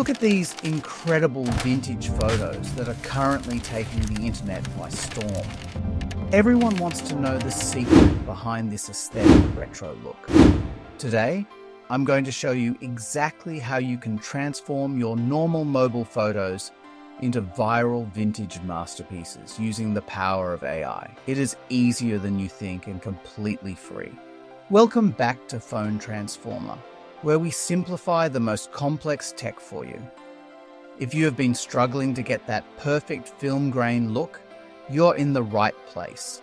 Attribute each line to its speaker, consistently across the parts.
Speaker 1: Look at these incredible vintage photos that are currently taking the internet by storm. Everyone wants to know the secret behind this aesthetic retro look. Today, I'm going to show you exactly how you can transform your normal mobile photos into viral vintage masterpieces using the power of AI. It is easier than you think and completely free. Welcome back to Phone Transformer, where we simplify the most complex tech for you. If you have been struggling to get that perfect film grain look, you're in the right place.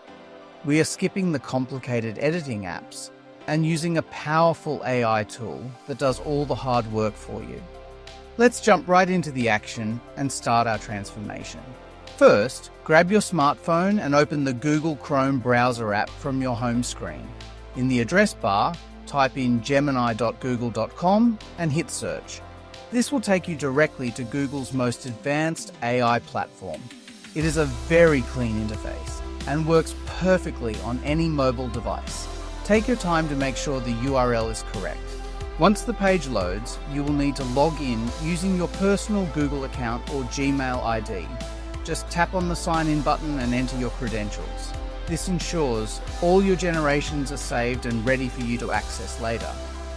Speaker 1: We are skipping the complicated editing apps and using a powerful AI tool that does all the hard work for you. Let's jump right into the action and start our transformation. First, grab your smartphone and open the Google Chrome browser app from your home screen. In the address bar, type in gemini.google.com and hit search. This will take you directly to Google's most advanced AI platform. It is a very clean interface and works perfectly on any mobile device. Take your time to make sure the URL is correct. Once the page loads, you will need to log in using your personal Google account or Gmail ID. Just tap on the sign in button and enter your credentials. This ensures all your generations are saved and ready for you to access later.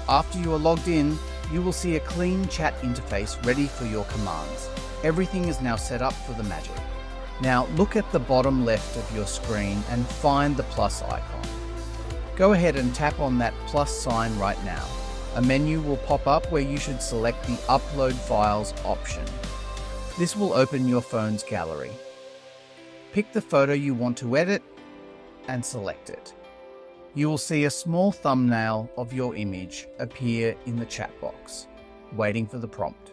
Speaker 1: After you are logged in, you will see a clean chat interface ready for your commands. Everything is now set up for the magic. Now look at the bottom left of your screen and find the plus icon. Go ahead and tap on that plus sign right now. A menu will pop up where you should select the Upload Files option. This will open your phone's gallery. Pick the photo you want to edit and select it. You will see a small thumbnail of your image appear in the chat box, waiting for the prompt.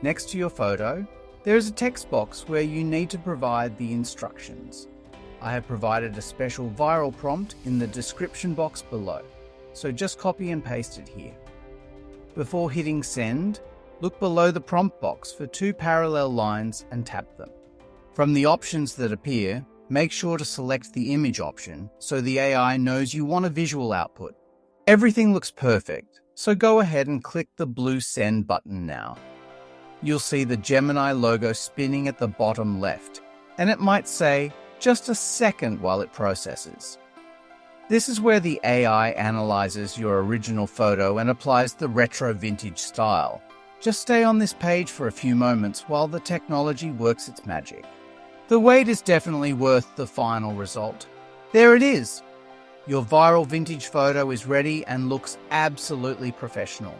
Speaker 1: Next to your photo, there is a text box where you need to provide the instructions. I have provided a special viral prompt in the description box below, so just copy and paste it here. Before hitting send, look below the prompt box for two parallel lines and tap them. From the options that appear, make sure to select the image option so the AI knows you want a visual output. Everything looks perfect, so go ahead and click the blue send button now. You'll see the Gemini logo spinning at the bottom left, and it might say, just a second while it processes. This is where the AI analyzes your original photo and applies the retro vintage style. Just stay on this page for a few moments while the technology works its magic. The wait is definitely worth the final result. There it is! Your viral vintage photo is ready and looks absolutely professional.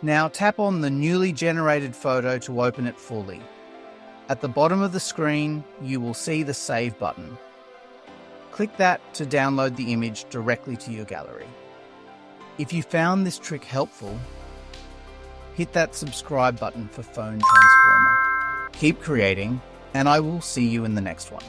Speaker 1: Now tap on the newly generated photo to open it fully. At the bottom of the screen, you will see the Save button. Click that to download the image directly to your gallery. If you found this trick helpful, hit that subscribe button for Phone Transformer. Keep creating, and I will see you in the next one.